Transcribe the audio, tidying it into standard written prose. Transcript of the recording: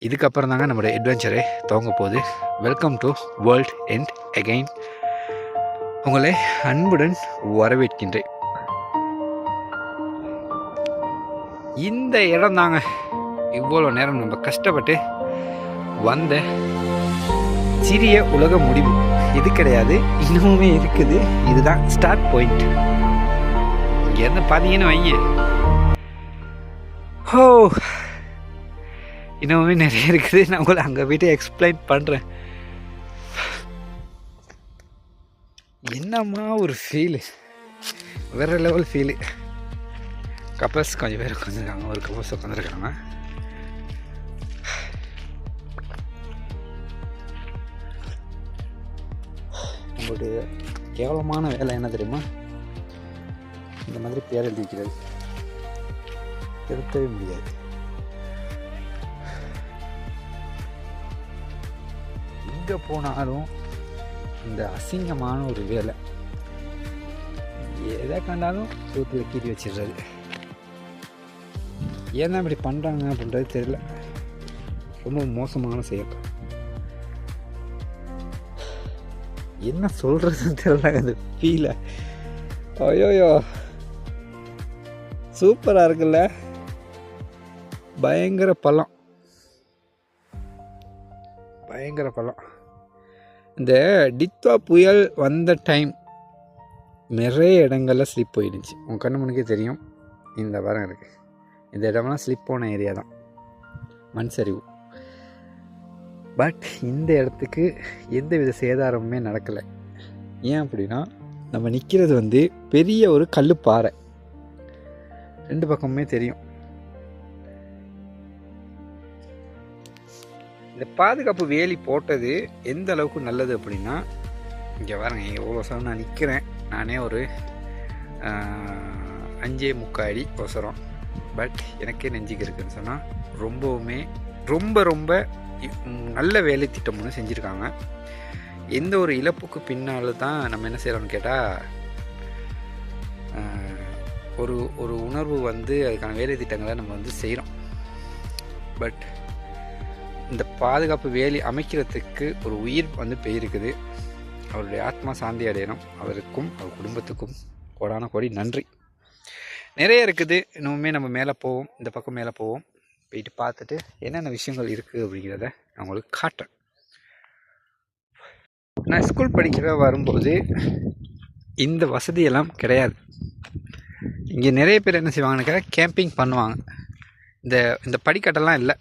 இதுக்கப்புறம் தாங்க நம்மளுடைய அட்வென்ச்சரே துவங்க போகுது. Welcome to world end again. உங்களை அன்புடன் வரவேற்கின்றேன். இந்த இடம் தாங்க இவ்வளோ நேரம் நம்ம கஷ்டப்பட்டு வந்த சிறிய உலக முடிவு. இது கிடையாது, இன்னுமே இருக்குது. இதுதான் ஸ்டார்ட் பாயிண்ட். இங்கேருந்து பார்த்தீங்கன்னு வைங்க, ஓ இன்னுமே நிறைய இருக்குது. நான் உங்களை அங்கே போய்ட்டு எக்ஸ்பிளைன் பண்ணுறேன். என்னம்மா ஒரு ஃபீலு, வேறு லெவல் ஃபீலு. கப்பல்ஸ் கொஞ்சம் பேர் உட்காந்துருக்காங்க, ஒரு கப்பல்ஸ் உட்காந்துருக்காங்க. நம்மளுடைய கேவலமான வேலை என்ன தெரியுமா? இந்த மாதிரி பேர் எழுதி வைக்கிறது. திருத்தவே முடியாது. எங்கே போனாலும் இந்த அசிங்கமான ஒரு வேலை. எதை கண்டாலும் சூத்தில் கீறி வச்சிடுறது. ஏன் தான் இப்படி பண்ணுறாங்க அப்படின்றது தெரியல. ரொம்ப மோசமான செயல். என்ன சொல்கிறதுன்னு தெரியல. அந்த ஃபீலை ஐயோயோ சூப்பராக இருக்குல்ல. பயங்கர பள்ளம், பயங்கர பள்ளம். இந்த டித்வா புயல் வந்த டைம் நிறைய இடங்களில் ஸ்லிப் போயிடுச்சு. உங்கள் கண்ணு முன்னுக்கே தெரியும். இந்த வாரம் இருக்குது. இந்த இடமெல்லாம் ஸ்லிப் போன ஏரியா தான், மண் சரிவு. பட் இந்த இடத்துக்கு எந்த வித சேதாரமுமே நடக்கலை. ஏன் அப்படின்னா, நம்ம நிற்கிறது வந்து பெரிய ஒரு கல்லுப்பாறை. ரெண்டு பக்கமுமே தெரியும். இந்த பாதுகாப்பு வேலி போட்டது எந்த அளவுக்கு நல்லது அப்படின்னா, இங்கே வரேங்க, எவ்வளோ சார் நான் நிற்கிறேன். நானே ஒரு 5.75 அடி அவசரம். பட் எனக்கே நெஞ்சுக்கு இருக்குதுன்னு சொன்னால் ரொம்பவுமே ரொம்ப ரொம்ப நல்ல வேலை திட்டம் ஒன்று செஞ்சுருக்காங்க. எந்த ஒரு இழப்புக்கு பின்னால் தான் நம்ம என்ன செய்கிறோம்னு கேட்டால், ஒரு ஒரு உணர்வு வந்து அதுக்கான வேலை திட்டங்களை நம்ம வந்து செய்கிறோம். பட் இந்த பாதுகாப்பு வேலி அமைக்கிறதுக்கு ஒரு உயிர் வந்து போயிருக்குது. அவருடைய ஆத்மா சாந்தி அடையணும். அவருக்கும் அவர் குடும்பத்துக்கும் கோடான கோடி நன்றி. நிறைய இருக்குது. இன்னுமே நம்ம மேலே போவோம், இந்த பக்கம் மேலே போவோம். போயிட்டு பார்த்துட்டு என்னென்ன விஷயங்கள் இருக்குது அப்படிங்கிறத நான் உங்களுக்கு காட்டுறேன். நான் ஸ்கூல் படிக்கிற வரும்போது இந்த வசதியெல்லாம் கிடையாது. இங்கே நிறைய பேர் என்ன செய்வாங்கன்னு கேம்பிங் பண்ணுவாங்க. இந்த படிக்கட்டெல்லாம் இல்லை.